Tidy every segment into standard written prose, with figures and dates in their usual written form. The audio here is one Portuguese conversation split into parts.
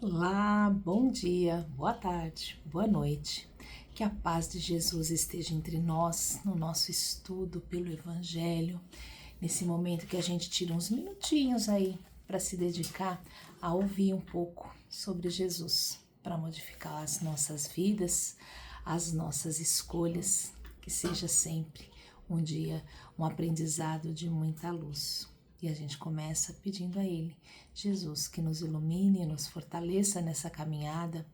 Olá, bom dia, boa tarde, boa noite. Que a paz de Jesus esteja entre nós no nosso estudo pelo Evangelho, nesse momento que a gente tira uns minutinhos aí para se dedicar a ouvir um pouco sobre Jesus, para modificar as nossas vidas, as nossas escolhas, que seja sempre um dia, um aprendizado de muita luz. E a gente começa pedindo a Ele, Jesus, que nos ilumine e nos fortaleça nessa caminhada,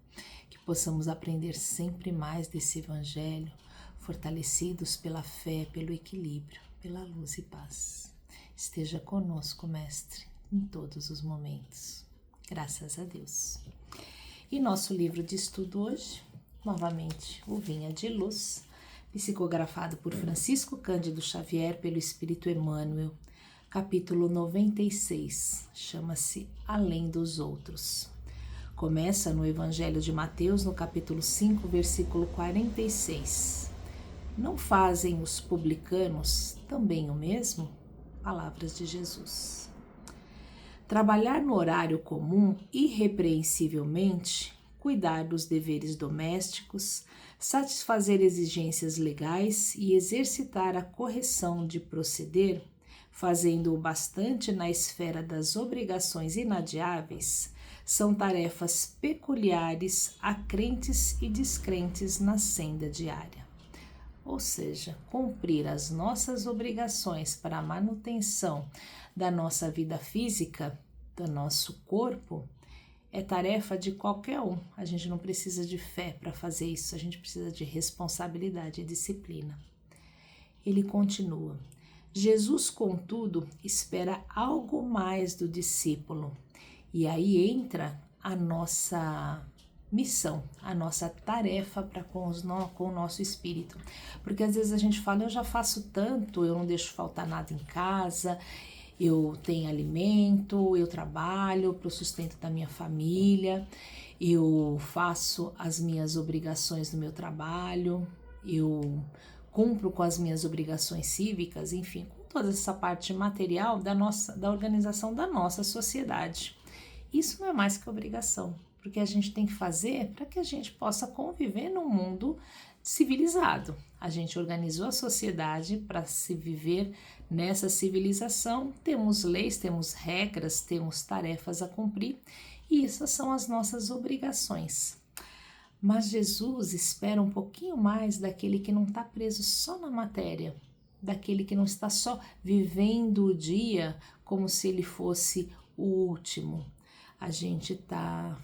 que possamos aprender sempre mais desse Evangelho, fortalecidos pela fé, pelo equilíbrio, pela luz e paz. Esteja conosco, Mestre, em todos os momentos. Graças a Deus. E nosso livro de estudo hoje, novamente, o Vinha de Luz, psicografado por Francisco Cândido Xavier pelo Espírito Emmanuel, capítulo 96, chama-se Além dos Outros. Começa no Evangelho de Mateus, no capítulo 5, versículo 46. Não fazem os publicanos também o mesmo? Palavras de Jesus. Trabalhar no horário comum irrepreensivelmente, cuidar dos deveres domésticos, satisfazer exigências legais e exercitar a correção de proceder, fazendo-o bastante na esfera das obrigações inadiáveis, são tarefas peculiares a crentes e descrentes na senda diária. Ou seja, cumprir as nossas obrigações para a manutenção da nossa vida física, do nosso corpo, é tarefa de qualquer um. A gente não precisa de fé para fazer isso, a gente precisa de responsabilidade e disciplina. Ele continua. Jesus, contudo, espera algo mais do discípulo. E aí entra a nossa missão, a nossa tarefa com o nosso espírito. Porque às vezes a gente fala, eu já faço tanto, eu não deixo faltar nada em casa, eu tenho alimento, eu trabalho para o sustento da minha família, eu faço as minhas obrigações no meu trabalho, eu cumpro com as minhas obrigações cívicas, enfim, com toda essa parte material da organização da nossa sociedade. Isso não é mais que obrigação, porque a gente tem que fazer para que a gente possa conviver num mundo civilizado. A gente organizou a sociedade para se viver nessa civilização, temos leis, temos regras, temos tarefas a cumprir, e essas são as nossas obrigações. Mas Jesus espera um pouquinho mais daquele que não está preso só na matéria, daquele que não está só vivendo o dia como se ele fosse o último.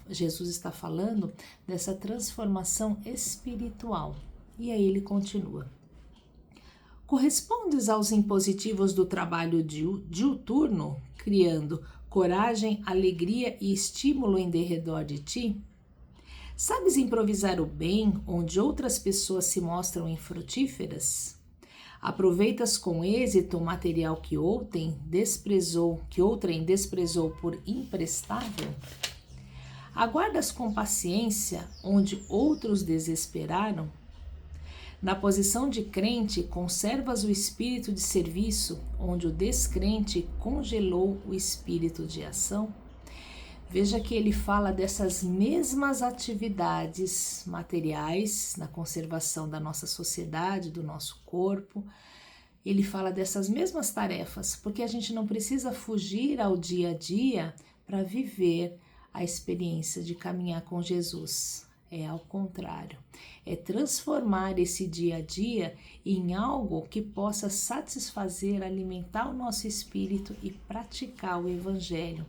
Jesus está falando dessa transformação espiritual. E aí ele continua. Correspondes aos impositivos do trabalho diuturno, criando coragem, alegria e estímulo em derredor de ti? Sabes improvisar o bem onde outras pessoas se mostram infrutíferas? Aproveitas com êxito o material que outrem desprezou por imprestável? Aguardas com paciência onde outros desesperaram? Na posição de crente, conservas o espírito de serviço onde o descrente congelou o espírito de ação? Veja que ele fala dessas mesmas atividades materiais na conservação da nossa sociedade, do nosso corpo. Ele fala dessas mesmas tarefas, porque a gente não precisa fugir ao dia a dia para viver a experiência de caminhar com Jesus. É ao contrário, é transformar esse dia a dia em algo que possa satisfazer, alimentar o nosso espírito e praticar o Evangelho.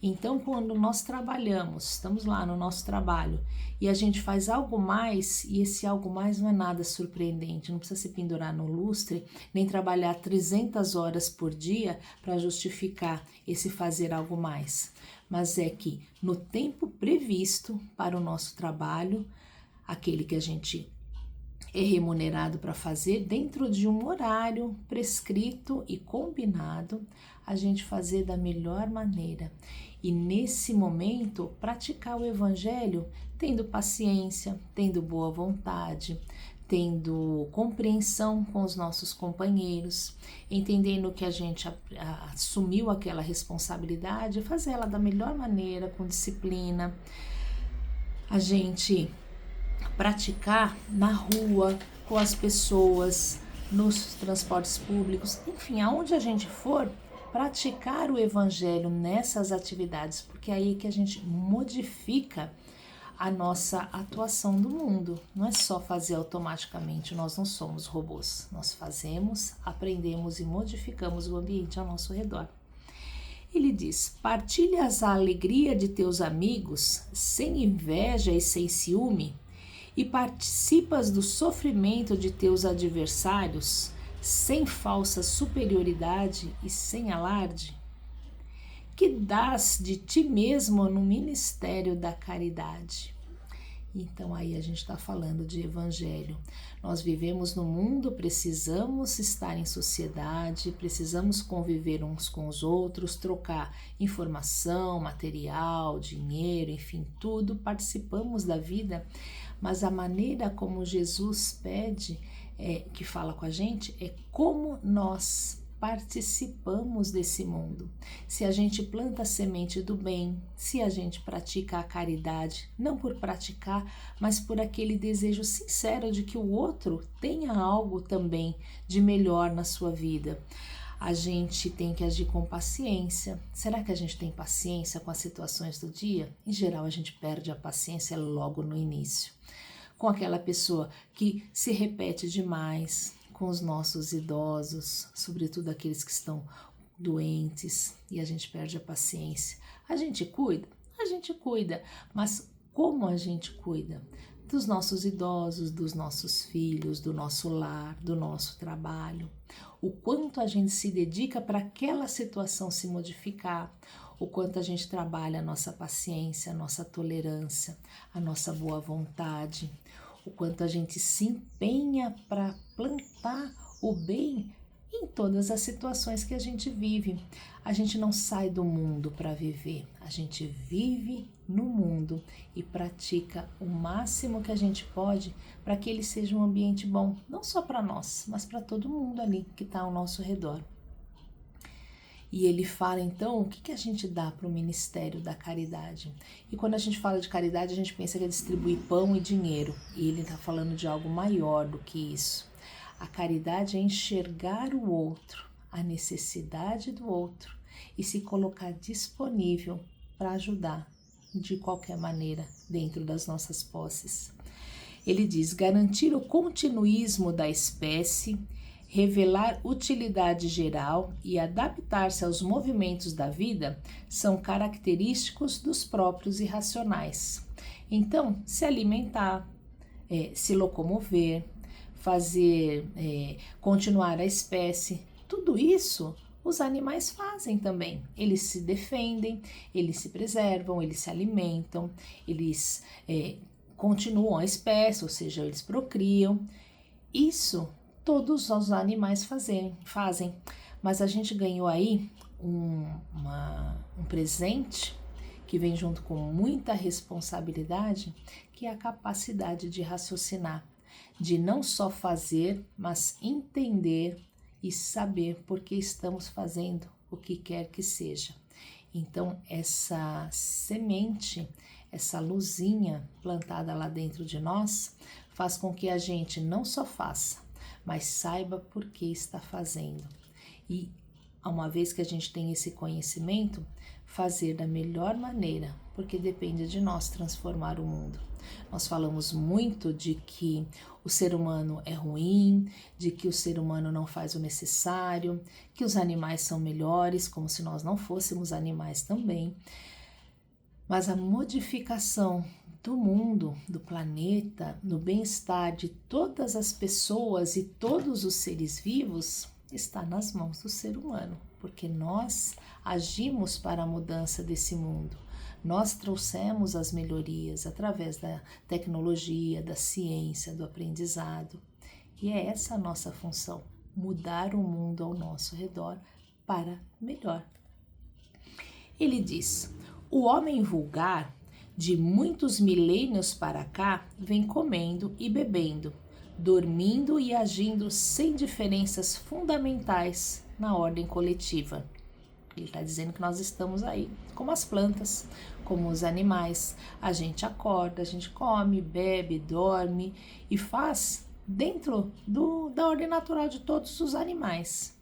Então, quando nós trabalhamos, estamos lá no nosso trabalho e a gente faz algo mais, e esse algo mais não é nada surpreendente, não precisa se pendurar no lustre, nem trabalhar 300 horas por dia para justificar esse fazer algo mais. Mas é que no tempo previsto para o nosso trabalho, aquele que a gente é remunerado para fazer, dentro de um horário prescrito e combinado, a gente fazer da melhor maneira. E nesse momento, praticar o Evangelho tendo paciência, tendo boa vontade, tendo compreensão com os nossos companheiros, entendendo que a gente assumiu aquela responsabilidade, fazer ela da melhor maneira, com disciplina, a gente praticar na rua, com as pessoas, nos transportes públicos, enfim, aonde a gente for, praticar o evangelho nessas atividades, porque é aí que a gente modifica a nossa atuação do mundo. Não é só fazer automaticamente, nós não somos robôs. Nós fazemos, aprendemos e modificamos o ambiente ao nosso redor. Ele diz: partilhas a alegria de teus amigos sem inveja e sem ciúme, e participas do sofrimento de teus adversários sem falsa superioridade e sem alarde? Que dás de ti mesmo no ministério da caridade. Então aí a gente está falando de evangelho. Nós vivemos no mundo, precisamos estar em sociedade, precisamos conviver uns com os outros, trocar informação, material, dinheiro, enfim, tudo, participamos da vida, mas a maneira como Jesus pede, que fala com a gente, é como nós participamos desse mundo. Se a gente planta a semente do bem, se a gente pratica a caridade, não por praticar, mas por aquele desejo sincero de que o outro tenha algo também de melhor na sua vida. A gente tem que agir com paciência. Será que a gente tem paciência com as situações do dia? Em geral, a gente perde a paciência logo no início. Com aquela pessoa que se repete demais, com os nossos idosos, sobretudo aqueles que estão doentes, e a gente perde a paciência. A gente cuida, mas como a gente cuida? Dos nossos idosos, dos nossos filhos, do nosso lar, do nosso trabalho. O quanto a gente se dedica para aquela situação se modificar, o quanto a gente trabalha a nossa paciência, a nossa tolerância, a nossa boa vontade, o quanto a gente se empenha para plantar o bem em todas as situações que a gente vive. A gente não sai do mundo para viver, a gente vive no mundo e pratica o máximo que a gente pode para que ele seja um ambiente bom, não só para nós, mas para todo mundo ali que está ao nosso redor. E ele fala então o que a gente dá para o ministério da caridade. E quando a gente fala de caridade, a gente pensa que é distribuir pão e dinheiro. E ele está falando de algo maior do que isso. A caridade é enxergar o outro, a necessidade do outro e se colocar disponível para ajudar de qualquer maneira dentro das nossas posses. Ele diz: garantir o continuismo da espécie, revelar utilidade geral e adaptar-se aos movimentos da vida são característicos dos próprios irracionais. Então, se alimentar, se locomover, fazer, continuar a espécie, tudo isso os animais fazem também. Eles se defendem, eles se preservam, eles se alimentam, eles continuam a espécie, ou seja, eles procriam. Isso todos os animais fazem, mas a gente ganhou aí um presente que vem junto com muita responsabilidade, que é a capacidade de raciocinar, de não só fazer, mas entender e saber por que estamos fazendo o que quer que seja. Então, essa semente, essa luzinha plantada lá dentro de nós, faz com que a gente não só faça, mas saiba por que está fazendo. E, uma vez que a gente tem esse conhecimento, fazer da melhor maneira, porque depende de nós transformar o mundo. Nós falamos muito de que o ser humano é ruim, de que o ser humano não faz o necessário, que os animais são melhores, como se nós não fôssemos animais também. Mas a modificação do mundo, do planeta, no bem-estar de todas as pessoas e todos os seres vivos está nas mãos do ser humano, porque nós agimos para a mudança desse mundo. Nós trouxemos as melhorias através da tecnologia, da ciência, do aprendizado. E é essa a nossa função, mudar o mundo ao nosso redor para melhor. Ele diz: o homem vulgar, de muitos milênios para cá, vem comendo e bebendo, dormindo e agindo sem diferenças fundamentais na ordem coletiva. Ele está dizendo que nós estamos aí, como as plantas, como os animais. A gente acorda, a gente come, bebe, dorme e faz dentro da ordem natural de todos os animais.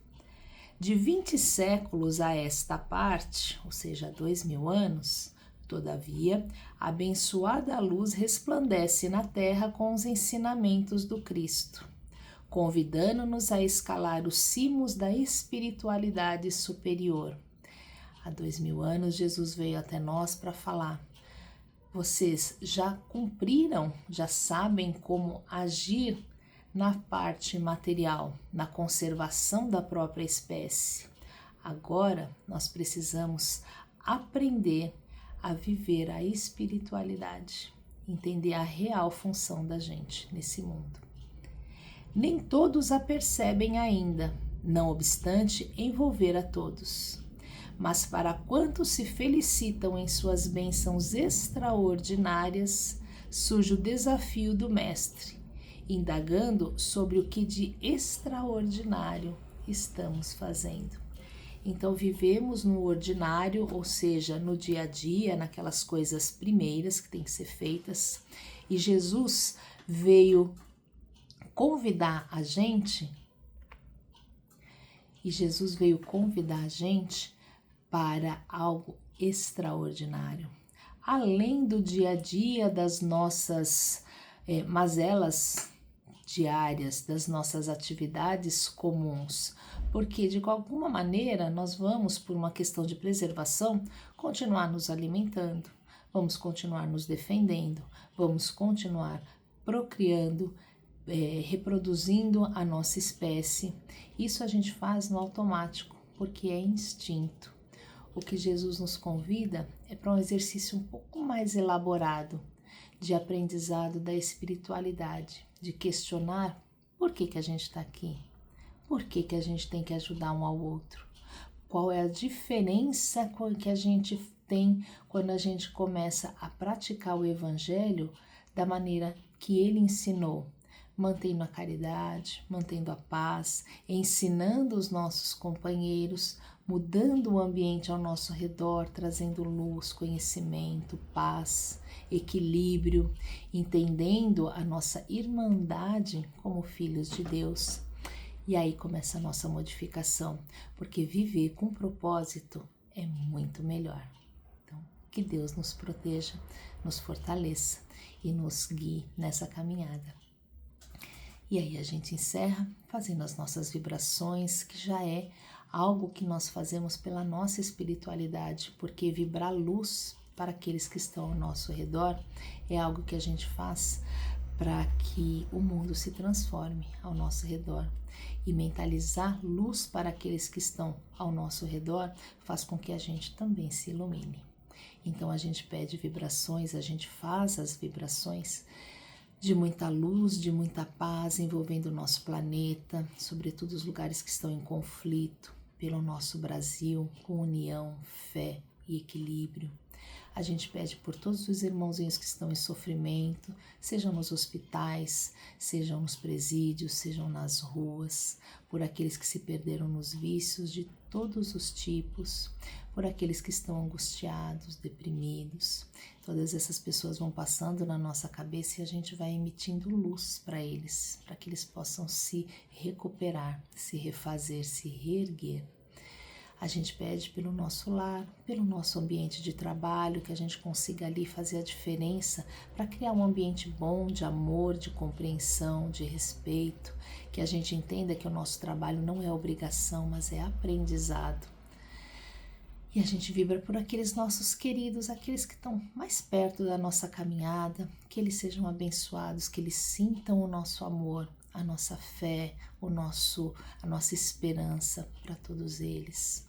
De 20 séculos a esta parte, ou seja, 2000 anos, todavia, a abençoada luz resplandece na terra com os ensinamentos do Cristo, convidando-nos a escalar os cimos da espiritualidade superior. Há 2000 anos, Jesus veio até nós para falar: vocês já cumpriram, já sabem como agir na parte material, na conservação da própria espécie. Agora nós precisamos aprender a viver a espiritualidade, entender a real função da gente nesse mundo. Nem todos a percebem ainda, não obstante envolver a todos. Mas para quantos se felicitam em suas bênçãos extraordinárias, surge o desafio do Mestre, indagando sobre o que de extraordinário estamos fazendo. Então vivemos no ordinário, ou seja, no dia a dia, naquelas coisas primeiras que têm que ser feitas, e Jesus veio convidar a gente, para algo extraordinário. Além do dia a dia, das nossas mazelas diárias, das nossas atividades comuns, porque de alguma maneira nós vamos, por uma questão de preservação, continuar nos alimentando, vamos continuar nos defendendo, vamos continuar procriando, reproduzindo a nossa espécie. Isso a gente faz no automático, porque é instinto. O que Jesus nos convida é para um exercício um pouco mais elaborado de aprendizado da espiritualidade, de questionar por que a gente está aqui, por que a gente tem que ajudar um ao outro, qual é a diferença que a gente tem quando a gente começa a praticar o Evangelho da maneira que ele ensinou, mantendo a caridade, mantendo a paz, ensinando os nossos companheiros, mudando o ambiente ao nosso redor, trazendo luz, conhecimento, paz, equilíbrio, entendendo a nossa irmandade como filhos de Deus. E aí começa a nossa modificação, porque viver com propósito é muito melhor. Então, que Deus nos proteja, nos fortaleça e nos guie nessa caminhada. E aí a gente encerra fazendo as nossas vibrações, que já é algo que nós fazemos pela nossa espiritualidade, porque vibrar luz para aqueles que estão ao nosso redor é algo que a gente faz para que o mundo se transforme ao nosso redor. E mentalizar luz para aqueles que estão ao nosso redor faz com que a gente também se ilumine. Então a gente pede vibrações, a gente faz as vibrações de muita luz, de muita paz envolvendo o nosso planeta, sobretudo os lugares que estão em conflito, pelo nosso Brasil, com união, fé e equilíbrio. A gente pede por todos os irmãozinhos que estão em sofrimento, sejam nos hospitais, sejam nos presídios, sejam nas ruas, por aqueles que se perderam nos vícios de todos os tipos, por aqueles que estão angustiados, deprimidos. Todas essas pessoas vão passando na nossa cabeça e a gente vai emitindo luz para eles, para que eles possam se recuperar, se refazer, se reerguer. A gente pede pelo nosso lar, pelo nosso ambiente de trabalho, que a gente consiga ali fazer a diferença para criar um ambiente bom de amor, de compreensão, de respeito, que a gente entenda que o nosso trabalho não é obrigação, mas é aprendizado. E a gente vibra por aqueles nossos queridos, aqueles que estão mais perto da nossa caminhada, que eles sejam abençoados, que eles sintam o nosso amor, a nossa fé, a nossa esperança para todos eles.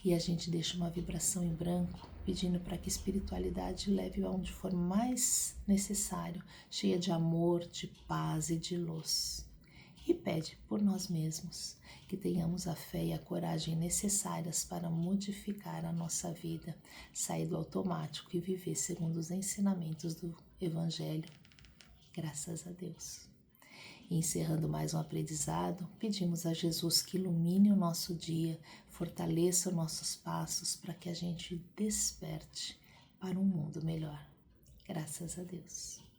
E a gente deixa uma vibração em branco, pedindo para que a espiritualidade leve aonde for mais necessário, cheia de amor, de paz e de luz. E pede por nós mesmos, que tenhamos a fé e a coragem necessárias para modificar a nossa vida, sair do automático e viver segundo os ensinamentos do Evangelho. Graças a Deus. E encerrando mais um aprendizado, pedimos a Jesus que ilumine o nosso dia, fortaleça os nossos passos para que a gente desperte para um mundo melhor. Graças a Deus.